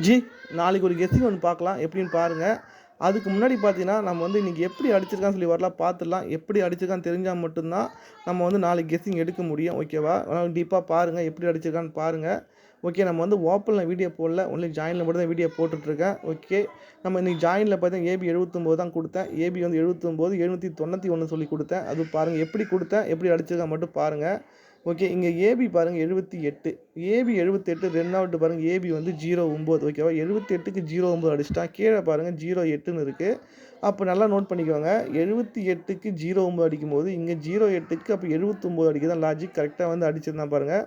G நாளைக்கு ஒரு guessing ஒன்று பார்க்கலாம் எப்படின்னு பாருங்கள். அதுக்கு முன்னாடி பார்த்தீங்கன்னா நம்ம வந்து இன்றைக்கி எப்படி அடிச்சிருக்கான்னு சொல்லி வரலாம் பார்த்துடலாம். எப்படி அடிச்சிருக்கான்னு தெரிஞ்சால் மட்டும்தான் நம்ம வந்து நாளைக்கு கெஸ்ஸிங் எடுக்க முடியும். ஓகேவா? அதனால் டீப்பாக பாருங்கள் எப்படி அடிச்சிருக்கான்னு பாருங்கள். ஓகே, நம்ம வந்து ஓப்பனில் வீடியோ போடல, ஒன்லி ஜாயினில் மட்டும் தான் வீடியோ போட்டுட்ருக்கேன். ஓகே, நம்ம இன்றைக்கி ஜாயினில் பார்த்தீங்கன்னா ஏபி 79 தான் கொடுத்தேன். ஏபி வந்து 79 791 சொல்லி கொடுத்தேன். அது பாருங்கள் எப்படி கொடுத்தேன், எப்படி அடிச்சிருக்கான் மட்டும் பாருங்கள். ஓகே, இங்கே ஏபி பாருங்கள் 78, ஏபி 78 2வது பாருங்கள் ஏபி வந்து 09. ஓகேவா? 78க்கு 09 அடிச்சிட்டான். கீழே பாருங்கள் 08ன்னு இருக்குது. அப்போ நல்லா நோட் பண்ணிக்கோங்க. 78க்கு 09 அடிக்கும்போது இங்கே 08க்கு அப்போ 79 அடிக்க தான் லாஜிக். கரெக்டாக வந்து அடிச்சிருந்தான் பாருங்கள்.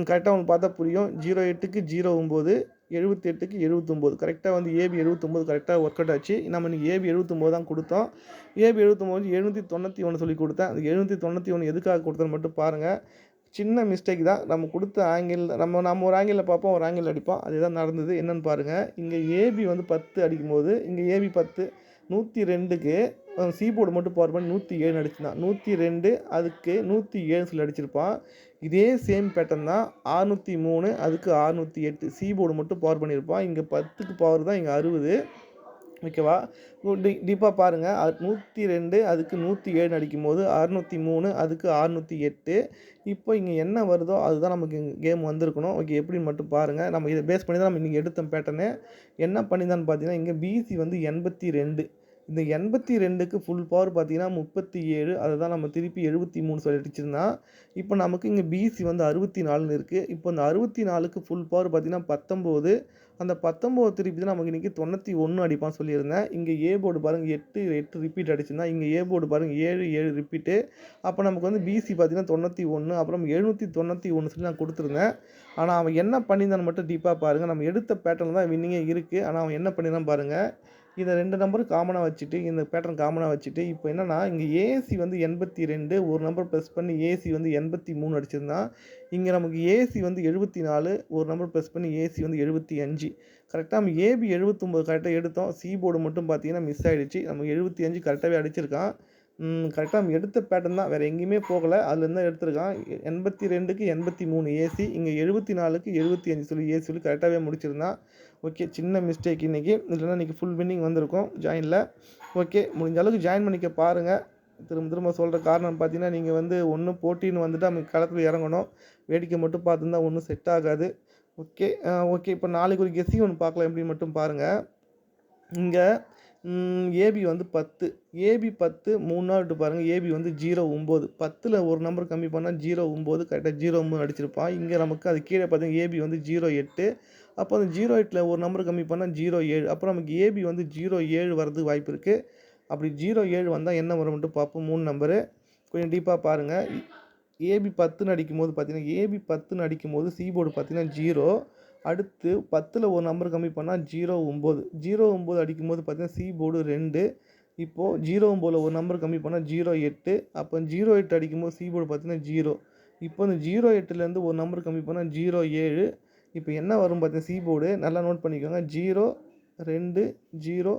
கரெக்டாக உங்களுக்கு பார்த்தா புரியும். 08க்கு 09, 78க்கு 79 கரெக்டாக வந்து ஏபி 79 கரெக்டாக ஒர்க் அவுட் ஆச்சு. நம்ம இன்றைக்கி ஏபி 79 தான் கொடுத்தோம். ஏபி 79 791 சொல்லி கொடுத்தேன். அந்த 791 எதுக்காக கொடுத்தேன்னு மட்டும் பாருங்கள். சின்ன மிஸ்டேக் தான். நம்ம கொடுத்த ஆங்கிள் நம்ம ஒரு ஆங்கிளில் பார்ப்போம், ஒரு ஆங்கிள் அடிப்போம். அதுதான் நடந்தது. என்னென்னு பாருங்கள். இங்கே ஏபி வந்து 10 அடிக்கும்போது இங்கே ஏபி 10 102க்கு சீபோர்டு மட்டும் பவர் பண்ணி 107 அடிச்சிருந்தான். 102 அதுக்கு 107 சொல்லி அடிச்சிருப்பான். இதே சேம் பேட்டர்ன் தான் 603 அதுக்கு 608 சீபோர்டு மட்டும் பவர் பண்ணியிருப்பான். இங்கே 10க்கு பவர் தான் இங்கே 60. ஓகேவா? டீப்பாக பாருங்கள். 102 அதுக்கு 107 அடிக்கும்போது 603 அதுக்கு 608. இப்போ இங்கே என்ன வருதோ அதுதான் நமக்கு கேம் வந்திருக்கணும். ஓகே, எப்படின்னு மட்டும் பாருங்கள். நம்ம இதை பேஸ் பண்ணி தான் நம்ம இன்றைக்கி எடுத்த பேட்டர்னு. என்ன பண்ணியிருந்தான்னு பார்த்தீங்கன்னா இங்கே பிசி வந்து 82. இந்த 82க்கு ஃபுல் பவர் பார்த்தீங்கன்னா 37. அதை தான் நம்ம திருப்பி 73 சொல்லி அடிச்சிருந்தான். இப்போ நமக்கு இங்கே பிசி வந்து 64ன்னு இருக்குது. இப்போ இந்த 64க்கு ஃபுல் பவர் பார்த்தீங்கன்னா 19. அந்த 19 திருப்பி தான் நமக்கு இன்றைக்கி 91 அடிப்பான்னு சொல்லியிருந்தேன். இங்கே ஏ போர்டு பாருங்கள் 8 ரிப்பீட் அடிச்சிருந்தான். இங்கே ஏ போர்டு பாருங்கள் 7 ரிப்பீட்டு. அப்போ நமக்கு வந்து பிசி பார்த்தீங்கன்னா 91, அப்புறம் 791 சொல்லி நான் கொடுத்துருந்தேன். ஆனால் அவன் என்ன பண்ணியிருந்தான்னு மட்டும் டீப்பாக பாருங்கள். நம்ம எடுத்த பேட்டர்ன் தான் வின்னிங்கே இருக்குது. ஆனால் அவன் என்ன பண்ணியிருந்தான் பாருங்கள். இதை 2 நம்பர் காமனாக வச்சுட்டு இந்த பேட்டர்ன் காமனாக வச்சுட்டு இப்போ என்னென்னா இங்கே ஏசி வந்து 82 ஒரு நம்பர் ப்ளஸ் பண்ணி ஏசி வந்து 83 அடிச்சிருந்தான். இங்கே நமக்கு ஏசி வந்து 74 ஒரு நம்பர் ப்ளஸ் பண்ணி ஏசி வந்து 75. கரெக்டாக நம்ம ஏபி 79 கரெக்டாக எடுத்தோம். சி போர்டு மட்டும் பார்த்தீங்கன்னா மிஸ் ஆகிடுச்சு. நம்ம 75 கரெக்டாகவே அடிச்சிருக்கான். கரெக்டாக நம்ம எடுத்த பேட்டர்ன் தான், வேறு எங்கேயுமே போகலை. அதுலேருந்து தான் எடுத்திருக்கான். 82க்கு 83 ஏசி, இங்கே 74க்கு 75 சொல்லி ஏசி சொல்லி கரெக்டாகவே முடிச்சிருந்தான். ஓகே, சின்ன மிஸ்டேக் இன்றைக்கி. இல்லைன்னா இன்றைக்கி ஃபுல் வின்னிங் வந்திருக்கும் ஜாயினில். ஓகே, முடிஞ்ச அளவுக்கு ஜாயின் பண்ணிக்க பாருங்கள். திரும்ப சொல்கிற காரணம் பார்த்தீங்கன்னா நீங்கள் வந்து ஒன்று போட்டின்னு வந்துட்டு நம்ம களத்தில் இறங்கணும். வேடிக்கை மட்டும் பார்த்துருந்தா ஒன்றும் செட் ஆகாது. ஓகே, இப்போ நாளைக்கு ஒரு கெஸ்ஸிங் ஒன்று பார்க்கலாம் எப்படின்னு மட்டும் பாருங்கள். இங்கே ஏபி வந்து 10, ஏபி 10 3வது பாருங்கள். ஏபி வந்து 09, 10ல் ஒரு நம்பர் கம்மி பண்ணால் 09 கரெக்டாக 09 அடிச்சிருப்பான். இங்கே நமக்கு அது கீழே பார்த்தீங்கன்னா ஏபி வந்து 08. அப்போ அந்த 08ல் ஒரு நம்பர் கம்மி பண்ணால் 07. அப்புறம் நமக்கு ஏபி வந்து 07 வரதுக்கு வாய்ப்பு இருக்குது. அப்படி 07 வந்தால் என்ன வரும் மட்டும் பார்ப்போம். 3 நம்பரு கொஞ்சம் டீப்பாக பாருங்கள். ஏபி 10ன்னு அடிக்கும்போது பார்த்தீங்கன்னா ஏபி 10ன்னு அடிக்கும்போது சி போர்டு பார்த்தீங்கன்னா 0. அடுத்து 10ல் ஒரு நம்பர் கம்மி பண்ணால் 09, 09 அடிக்கும்போது பார்த்தீங்கன்னா சி போர்டு 2. இப்போது 09ல் ஒரு நம்பர் கம்மி பண்ணால் 08. அப்போ 08 அடிக்கும்போது சி போர்டு பார்த்தீங்கன்னா 0. இப்போ இந்த 08லேருந்து ஒரு நம்பர் கம்மி பண்ணால் 07. இப்போ என்ன வரும் பார்த்தீங்கன்னா சி போர்டு நல்லா நோட் பண்ணிக்கோங்க. 0 2 0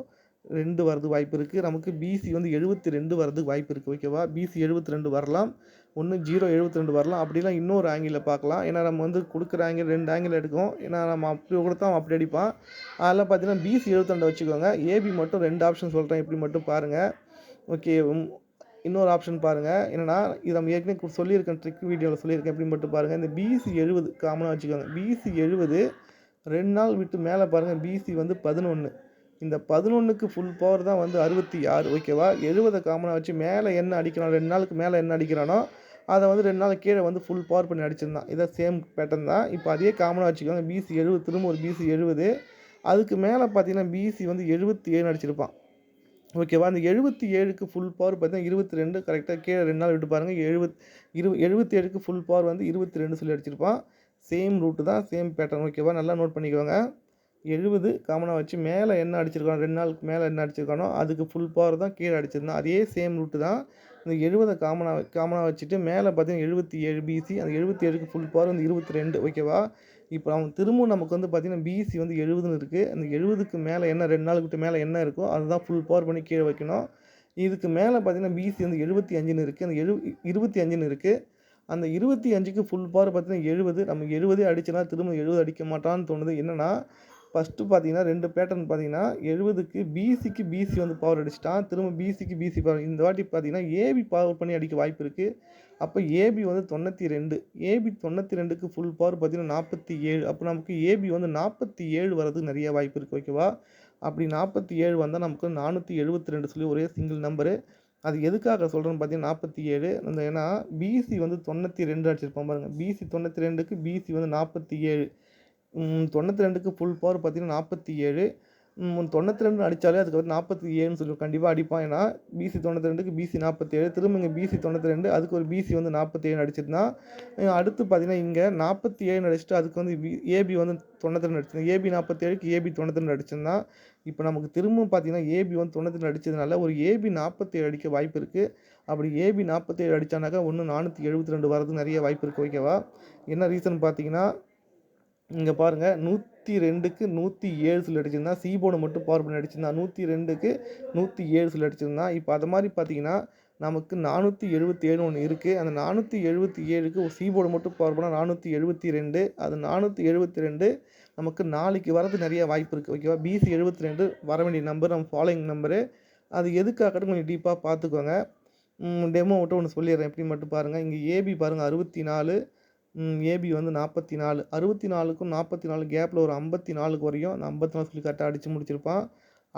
2 வரதுக்கு வாய்ப்பு இருக்குது. நமக்கு பிசி வந்து 72 வரதுக்கு வாய்ப்பு இருக்குது. ஓகேவா? பிசி 72 வரலாம். ஒன்று 072 வரலாம். அப்படிலாம் இன்னொரு ஆங்கிளில் பார்க்கலாம். ஏன்னா நம்ம வந்து கொடுக்குற ஆங்கிள் 2 ஆங்கிள் எடுக்கும். ஏன்னா நம்ம அப்படி கொடுத்தா அவன் அப்படி அடிப்பான். அதெல்லாம் பார்த்தீங்கன்னா பிசி 72 வச்சுக்கோங்க. ஏபி மட்டும் 2 ஆப்ஷன் சொல்கிறேன் இப்படி மட்டும் பாருங்கள். ஓகே, இன்னொரு ஆப்ஷன் பாருங்கள். என்னென்னா இது நம்ம ஏற்கனவே சொல்லியிருக்கேன், ட்ரிக் வீடியோவில் சொல்லியிருக்கேன். எப்படி மட்டும் பாருங்கள். இந்த பிசி 70 காமனாக வச்சுக்கோங்க. பிசி 70 2 நாள் விட்டு மேலே பாருங்கள். பிசி வந்து 11. இந்த 11க்கு ஃபுல் பவர் தான் வந்து 66. ஓகேவா? 70 காமனாக வச்சு மேலே என்ன அடிக்கிறானோ 2 நாளுக்கு மேலே என்ன அடிக்கிறானோ அதை வந்து 2 நாள் கீழே வந்து ஃபுல் பவர் பண்ணி அடிச்சிருந்தான். இதான் சேம் பேட்டர்ன் தான். இப்போ அதே காமனாக வச்சுக்கோங்க. பிசி 70 திரும்ப ஒரு பிசி 70. அதுக்கு மேலே பார்த்தீங்கன்னா பிசி வந்து 77 அடிச்சிருப்பான். ஓகேவா? அந்த 77க்கு ஃபுல் பவர் பார்த்தீங்கன்னா 22 கரெக்டாக கீழே 2 நாள் விட்டு பாருங்கள். 77க்கு ஃபுல் பவர் வந்து 22 சொல்லி அடிச்சிருப்பான். சேம் ரூட்டு தான், சேம் பேட்டர்ன். ஓகேவா? நல்லா நோட் பண்ணிக்கோங்க. 70 காமனாக வச்சு மேலே என்ன அடிச்சிருக்கானோ 2 நாளுக்கு மேலே என்ன அடிச்சிருக்கானோ அதுக்கு ஃபுல் பவர் தான் கீழே அடிச்சிருந்தான். அதே சேம் ரூட்டு தான். இந்த 70 காமனாக வச்சுட்டு மேலே பார்த்தீங்கன்னா 77 பிசி, அந்த 77க்கு ஃபுல் பவர் வந்து 22. ஓகேவா? இப்போ அவன் திரும்பவும் நமக்கு வந்து பார்த்தீங்கன்னா பிசி வந்து 70ன்னு இருக்குது. அந்த 70க்கு மேலே என்ன 2 நாளுக்கு விட்டு மேலே என்ன இருக்கோ அதுதான் ஃபுல் பவர் பண்ணி கீழே வைக்கணும். இதுக்கு மேலே பார்த்தீங்கன்னா பிசி வந்து 75ன்னு இருக்குது. அந்த 25ன்னு இருக்குது. அந்த 25க்கு ஃபுல் பவர் பார்த்தீங்கன்னா 70. நம்ம 70 அடிச்சனா திரும்ப 70 அடிக்க மாட்டான்னு தோணுது. என்னென்னா ஃபஸ்ட்டு பார்த்தீங்கன்னா 2 பேட்டர்ன் பார்த்தீங்கன்னா 70க்கு பிசிக்கு பிசி வந்து பவர் அடிச்சிட்டான். திரும்ப பிசிக்கு பிசி பவர். இந்த வாட்டி பார்த்தீங்கன்னா ஏபி பவர் பண்ணி அடிக்க வாய்ப்பு இருக்குது. அப்போ ஏபி வந்து 92, ஏபி 92க்கு ஃபுல் பவர் பார்த்தீங்கன்னா 47. அப்போ நமக்கு ஏபி வந்து 47 வரதுக்கு நிறைய வாய்ப்பு இருக்குது. ஓகேவா? அப்படி 47 வந்தால் நமக்கு 472 சொல்லி ஒரே சிங்கிள் நம்பரு. அது எதுக்காக சொல்கிறேன்னு பார்த்தீங்கன்னா 47 அந்த ஏன்னா பிசி வந்து 92 அடிச்சிருப்பான் பாருங்கள். பிசி 92க்கு பிசி வந்து 47. 92க்கு ஃபுல் பவர் பார்த்தீங்கன்னா 47. 92 அடித்தாலே அதுக்கு 47ன்னு சொல்லி கண்டிப்பாக அடிப்பான். ஏன்னா பிசி 92க்கு பிசி 47, திரும்ப இங்கே பிசி 92, அதுக்கு ஒரு பிசி வந்து 47 அடிச்சிருந்தான். அடுத்து பார்த்தீங்கன்னா இங்கே 47 அடிச்சுட்டு அதுக்கு வந்து ஏபி வந்து 92 அடிச்சிருந்தான். AB 47க்கு AB 92 அடிச்சிருந்தான். இப்போ நமக்கு திரும்பவும் பார்த்தீங்கன்னா ஏபி வந்து 92 அடித்ததுனால ஒரு ஏபி 47 அடிக்க வாய்ப்பு இருக்குது. அப்படி ஏபி 47 அடித்தானாக்கா 472 வரதுக்கு நிறைய வாய்ப்பு இருக்குது. ஓகேவா? என்ன ரீசன் பார்த்தீங்கன்னா இங்கே பாருங்கள் 102க்கு 107 சொல்லி அடிச்சிருந்தான். சி போர்டு மட்டும் பவர் பண்ணி அடிச்சிருந்தான். 102க்கு 107 சொல்லி அடிச்சிருந்தான். இப்போ அது மாதிரி பார்த்தீங்கன்னா நமக்கு 477 ஒன்று இருக்குது. அந்த 477க்கு சி போர்டு மட்டும் பவர் பண்ணால் 472. அது 472 நமக்கு நாளைக்கு வரது நிறைய வாய்ப்பு இருக்குது. ஓகேவா? பிசி 72 வர வேண்டிய நம்பர் நம்ம ஃபாலோயிங் நம்பரு. அது எதுக்காகட்டும் கொஞ்சம் டீப்பாக பார்த்துக்கோங்க. டெமோ மட்டும் ஒன்று சொல்லிடுறேன் எப்படின்னு மட்டும் பாருங்கள். இங்கே ஏபி பாருங்கள் 64, ஏபி வந்து 44. 64க்கும் 44 கேப்பில் ஒரு 54 குறையும். அந்த 54 சொல்லி கரெக்டாக அடித்து முடிச்சிருப்பான்.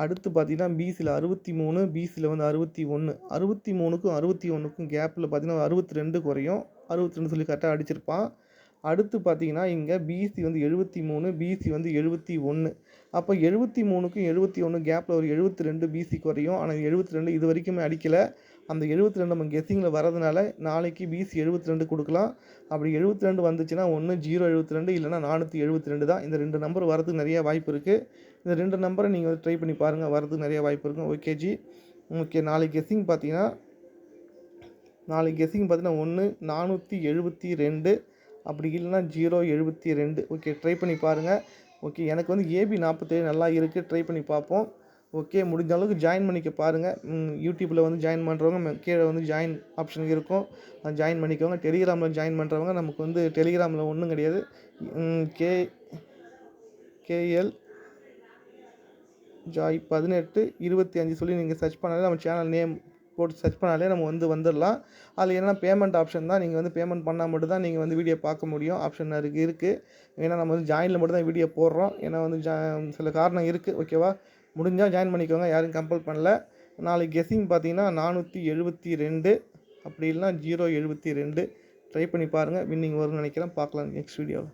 அடுத்து பார்த்தீங்கன்னா பிசியில் 63, பிசியில் வந்து 61. 63க்கும் 61க்கும் கேப்பில் பார்த்தீங்கன்னா 62 குறையும். 62 சொல்லி கரெக்டாக அடிச்சிருப்பான். அடுத்து பார்த்தீங்கன்னா இங்கே பிசி வந்து 73, பிசி வந்து 71. அப்போ 73க்கும் 71 கேப்பில் ஒரு 72 பிசி குறையும். ஆனால் 72 இது வரைக்குமே அடிக்கலை. அந்த 72 நம்ம கெஸ்ஸிங்கில் வரதுனால நாளைக்கு பிசி 72 கொடுக்கலாம். அப்படி 72 வந்துச்சுன்னா ஒன்று 072 இல்லைனா 472 தான். இந்த 2 நம்பர் வரதுக்கு நிறைய வாய்ப்பு இருக்குது. இந்த 2 நம்பரை நீங்கள் வந்து ட்ரை பண்ணி பாருங்கள், வரதுக்கு நிறைய வாய்ப்பு இருக்கும். Okay G. ஓகே, நாளைக்கு கெஸ்ஸிங் பார்த்தீங்கன்னா 1 472 அப்படி இல்லைனா 072. ஓகே, ட்ரை பண்ணி பாருங்கள். ஓகே, எனக்கு வந்து ஏபி 47 நல்லா இருக்குது, ட்ரை பண்ணி பார்ப்போம். ஓகே, முடிஞ்ச அளவுக்கு ஜாயின் பண்ணிக்க பாருங்கள். யூடியூப்பில் வந்து ஜாயின் பண்ணுறவங்க கீழே வந்து ஜாயின் ஆப்ஷன் இருக்கும், ஜாயின் பண்ணிக்கோங்க. டெலிகிராமில் ஜாயின் பண்ணுறவங்க நமக்கு வந்து டெலிகிராமில் ஒன்றும் கிடையாது. கேஎல் ஜாய் 18 25 சொல்லி நீங்கள் சர்ச் பண்ணாலே நம்ம சேனல் நேம் போட்டு சர்ச் பண்ணாலே நம்ம வந்து வந்துடலாம். அதில் என்னென்னா பேமெண்ட் ஆப்ஷன் தான். நீங்கள் வந்து பேமெண்ட் பண்ணால் மட்டும் தான் நீங்கள் வந்து வீடியோ பார்க்க முடியும். ஆப்ஷன் இருக்குது. ஏன்னா நம்ம வந்து ஜாயினில் மட்டும் தான் வீடியோ போடுறோம். ஏன்னா வந்து சில காரணம் இருக்குது. ஓகேவா? முடிஞ்சால் ஜாயின் பண்ணிக்கோங்க, யாரும் கம்பல் பண்ணல. நாளைக்கு கெஸ்ஸிங் பார்த்தீங்கன்னா 472 அப்படி இல்லைனா 072. ட்ரை பண்ணி பாருங்கள், வின்னிங் வரும்னு நினைக்கிறேன். பார்க்கலாம் நெக்ஸ்ட் வீடியோவில்.